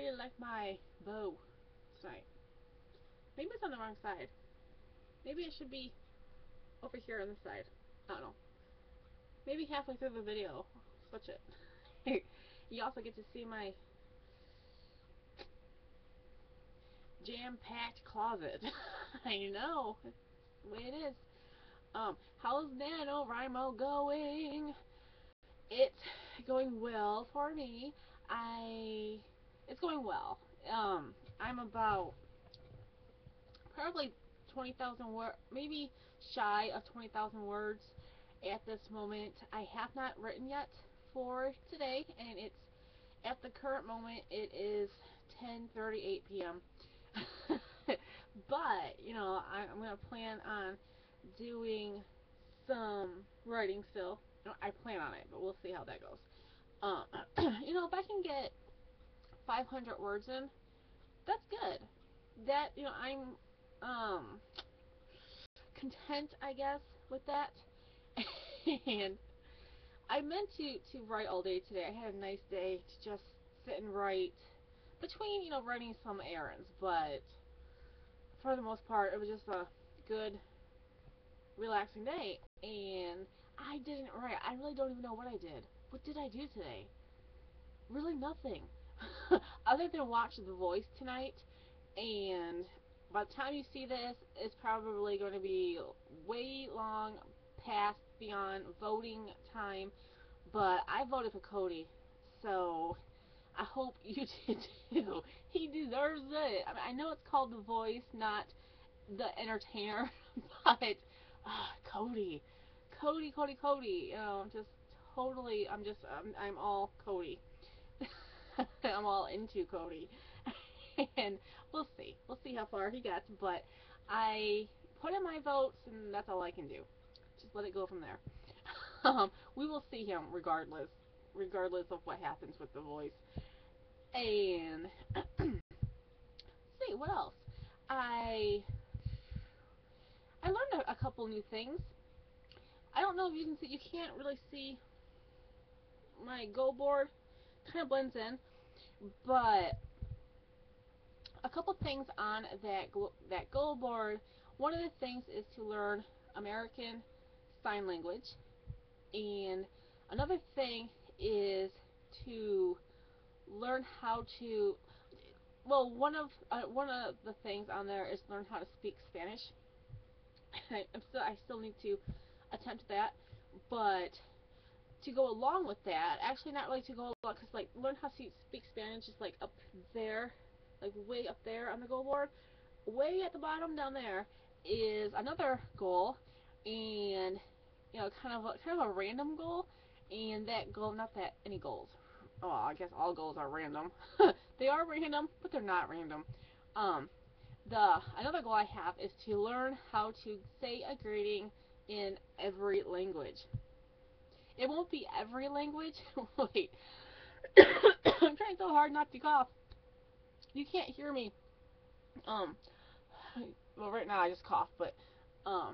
really like my bow tonight. Maybe it's on the wrong side. Maybe it should be over here on this side. I don't know. Maybe halfway through the video, switch it. You also get to see my jam-packed closet. I know. That's the way it is. How's NaNoWriMo going? It's going well for me. It's going well. I'm about probably 20,000 words, maybe shy of 20,000 words at this moment. I have not written yet for today, and it's at the current moment it is 10:38 p.m. But I'm gonna plan on doing some writing still. I plan on it, but we'll see how that goes. If I can get 500 words in, that's good. That I'm content, I guess, with that. And I meant to write all day today. I had a nice day to just sit and write between running some errands, but for the most part, it was just a good, relaxing day. And I didn't write. I really don't even know what I did. What did I do today? Really nothing. Other than watch The Voice tonight, and by the time you see this, it's probably going to be way long past beyond voting time, but I voted for Cody, so I hope you did too. He deserves it. I mean, I know it's called The Voice, not The Entertainer, but Cody, Cody. I'm all Cody. I'm all into Cody. And we'll see how far he gets, but I put in my votes, and that's all I can do. Just let it go from there. We will see him regardless of what happens with The Voice. And see what else. I I learned a couple new things. I don't know if you can see. You can't really see my Go board. Kind of blends in, but a couple things on that Go board. One of the things is to learn American Sign Language, and another thing is to learn how to. Well, one of the things on there is learn how to speak Spanish. I still need to attempt that, but to go along with that, actually not really to go along, because like learn how to speak Spanish is like up there, like way up there on the goal board. Way at the bottom down there is another goal, and kind of a random goal, and that goal, not that any goals. Oh, I guess all goals are random. They are random, but they're not random. Um, Another goal I have is to learn how to say a greeting in every language. It won't be every language. Wait, I'm trying so hard not to cough. You can't hear me. Um, well, right now I just cough, but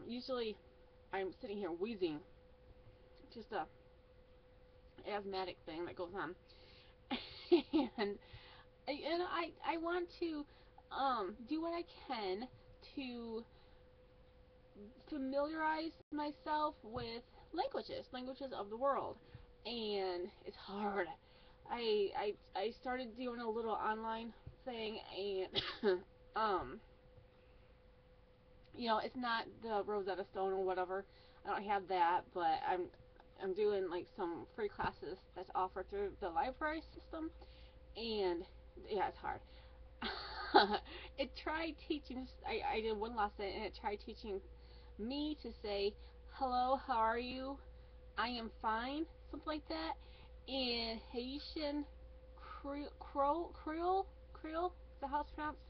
usually I'm sitting here wheezing. Just a asthmatic thing that goes on, and I want to do what I can to familiarize myself with languages of the world, and it's hard. I started doing a little online thing, and it's not the Rosetta Stone or whatever. I don't have that, but I'm doing like some free classes that's offered through the library system, and yeah, it's hard. It tried teaching. I did one lesson, and it tried teaching me to say, "Hello, how are you? I am fine," something like that. In Haitian Creole, is that how it's pronounced?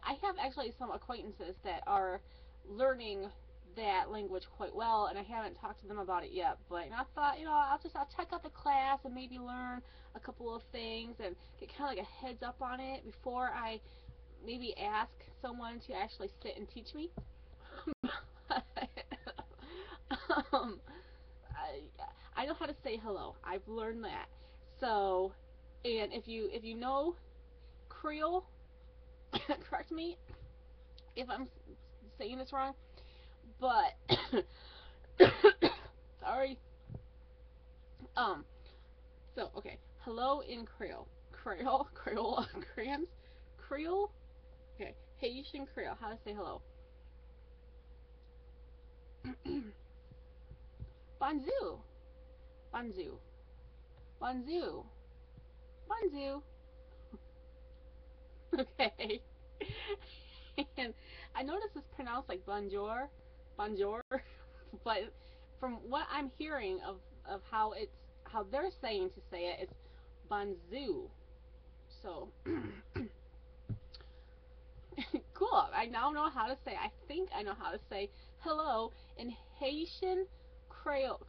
I have actually some acquaintances that are learning that language quite well, and I haven't talked to them about it yet. But I thought, I'll check out the class and maybe learn a couple of things and get kind of like a heads up on it before I maybe ask someone to actually sit and teach me. um, I know how to say hello. I've learned that. So, and if you know Creole. Correct me if I'm saying this wrong, but sorry. Um. So okay. Hello in Creole. Creole, crayons, Creole. Okay. Haitian Creole. How to say hello? Bonjour. Bonjour. Bonjour. Bonjour. Okay. And I noticed it's pronounced like bonjour, bonjour, but from what I'm hearing of how they're saying to say it, it's bonjour. So cool. I now know how to say. I think I know how to say hello in Haitian Creole.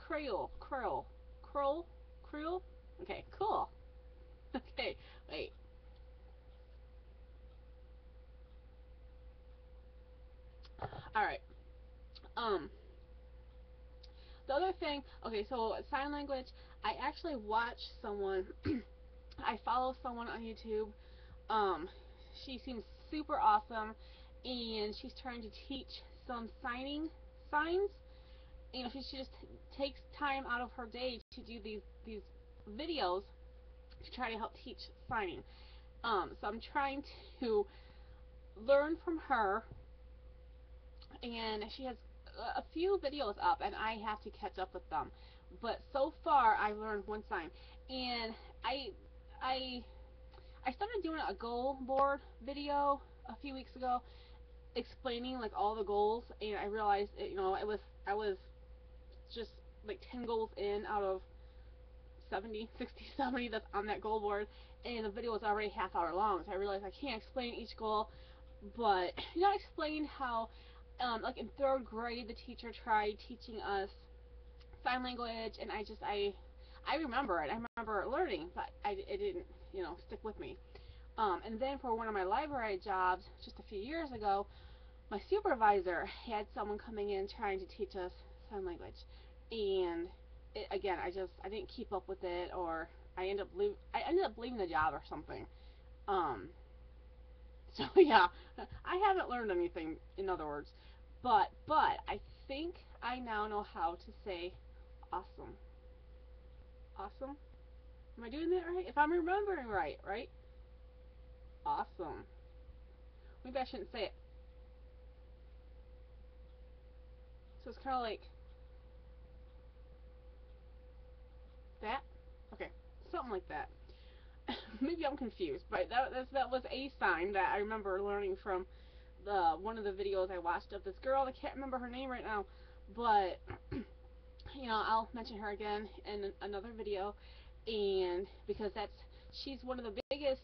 Okay, cool. Okay, wait. All right. Um, the other thing. Okay, so sign language. I actually watch someone. I follow someone on YouTube. Um, she seems super awesome, and she's trying to teach some signs. You know, she just takes time out of her day to do these videos to try to help teach signing. So I'm trying to learn from her, and she has a few videos up, and I have to catch up with them. But so far, I've learned one sign, and I I I started doing a goal board video a few weeks ago, explaining like all the goals, and I realized I was just like 10 goals in out of 70, 60, 70 that's on that goal board, and the video was already half hour long. So I realized I can't explain each goal, but I explained how like in third grade the teacher tried teaching us sign language, and I remember it. I remember learning, but it didn't stick with me. And then for one of my library jobs just a few years ago, my supervisor had someone coming in trying to teach us sign language, and again, I didn't keep up with it, or I ended up leaving the job or something. Um, so yeah, I haven't learned anything, in other words, but I think I now know how to say awesome. Awesome. Am I doing that right? If I'm remembering right, right? Awesome. Maybe I shouldn't say it. So it's kind of like that. Okay, something like that. Maybe I'm confused, but that was a sign that I remember learning from the one of the videos I watched of this girl. I can't remember her name right now, but I'll mention her again in another video, and because she's one of the biggest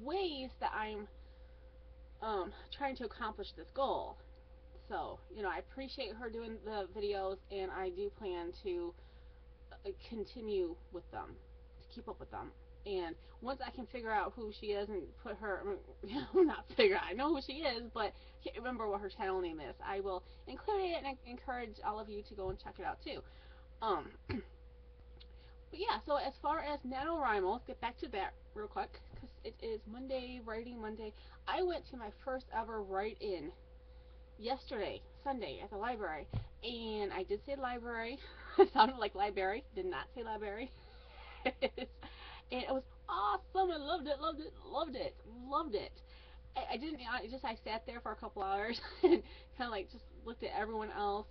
ways that I'm trying to accomplish this goal. So I appreciate her doing the videos, and I do plan to continue with them, to keep up with them. And once I can figure out who she is and put her, not figure out, I know who she is, but can't remember what her channel name is, I will include it, and I encourage all of you to go and check it out too. Um, but yeah, so as far as NaNoWriMo, let's get back to that real quick, because it is Monday, Writing Monday. I went to my first ever write-in yesterday, Sunday, at the library, and I did say library. It sounded like library, did not say library. And it was awesome. I loved it, loved it, loved it, loved it. I didn't. I sat there for a couple hours and kind of like just looked at everyone else,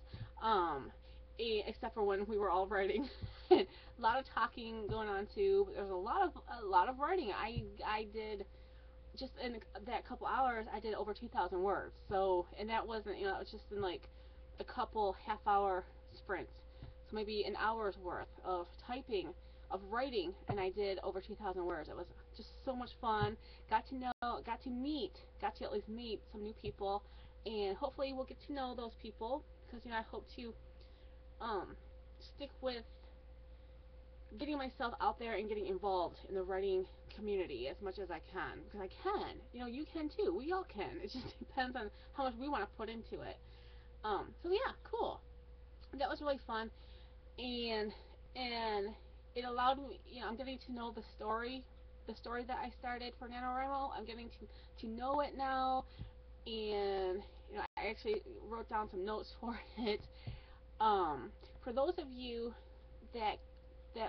except for when we were all writing. A lot of talking going on too. But there was a lot of writing. I did just in that couple hours. I did over 2,000 words. So, and that wasn't, it was just in like a couple half-hour sprints. So maybe an hour's worth of typing, of writing, and I did over 2,000 words. It was just so much fun. Got to know, got to at least meet some new people, and hopefully we'll get to know those people, because I hope to um, stick with getting myself out there and getting involved in the writing community as much as I can, because I can. You can too. We all can. It just depends on how much we want to put into it. So yeah, cool. That was really fun, and it allowed me. I'm getting to know the story the story that I started for NaNoWriMo. I'm getting to know it now, and I actually wrote down some notes for it. For those of you that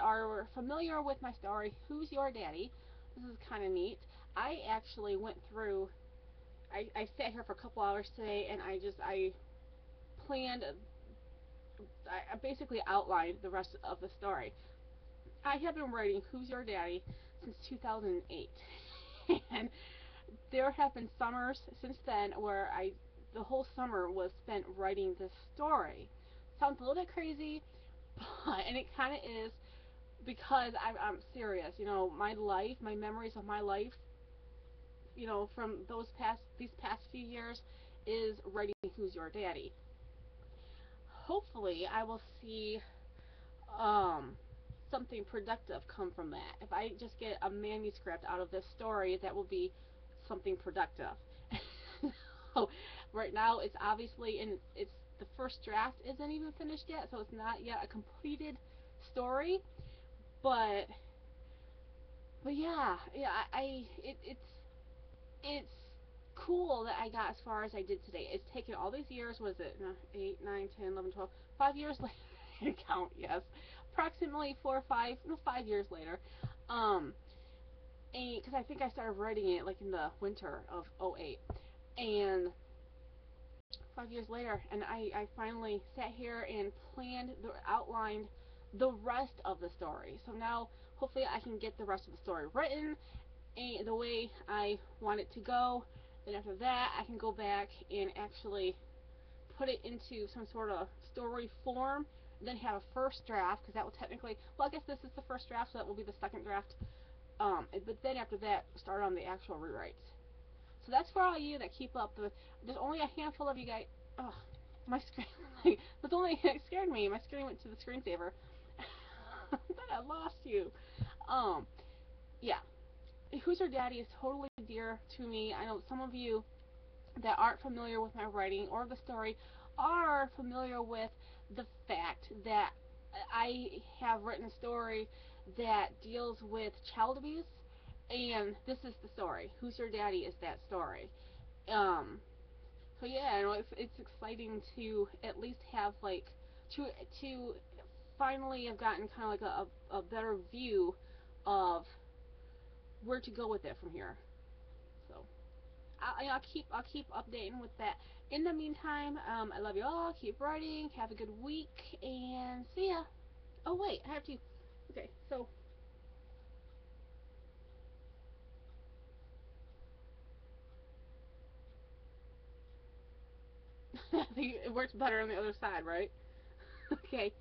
are familiar with my story, Who's Your Daddy? This is kind of neat. I actually went through. I sat here for a couple hours today, and I planned. I basically outlined the rest of the story. I have been writing Who's Your Daddy since 2008, and there have been summers since then where the whole summer was spent writing this story. Sounds a little bit crazy, but and it kind of is, because I'm serious. My life, my memories of my life, from these past few years, is writing Who's Your Daddy. Hopefully, I will see um, something productive come from that. If I just get a manuscript out of this story, that will be something productive. So right now, it's obviously it's the first draft isn't even finished yet, so it's not yet a completed story. But yeah, it's cool that I got as far as I did today. It's taken all these years. Was it 8, 9, 10, 11, 12, 5 years later? I can count. Yes, approximately 4 or 5, no, 5 years later. And because I think I started writing it like in the winter of '08, and 5 years later, and I finally sat here and outlined the rest of the story. So now, hopefully, I can get the rest of the story written and the way I want it to go. Then after that, I can go back and actually put it into some sort of story form. Then have a first draft, because that will technically, well, I guess this is the first draft, so that will be the second draft. But then after that, start on the actual rewrites. So that's for all you that keep up. There's only a handful of you guys. Oh, my screen. That's only it scared me. My screen went to the screensaver. I thought I lost you. Yeah. Who's Your Daddy is totally dear to me. I know some of you that aren't familiar with my writing or the story are familiar with the fact that I have written a story that deals with child abuse, and this is the story. Who's Your Daddy is that story. Um, so yeah, it's exciting to at least have to finally have gotten kind of like a better view of where to go with it from here. So I'll keep updating with that. In the meantime, I love you all. Keep writing. Have a good week, and see ya. Oh wait, I have to. Okay, so I think it works better on the other side, right? Okay.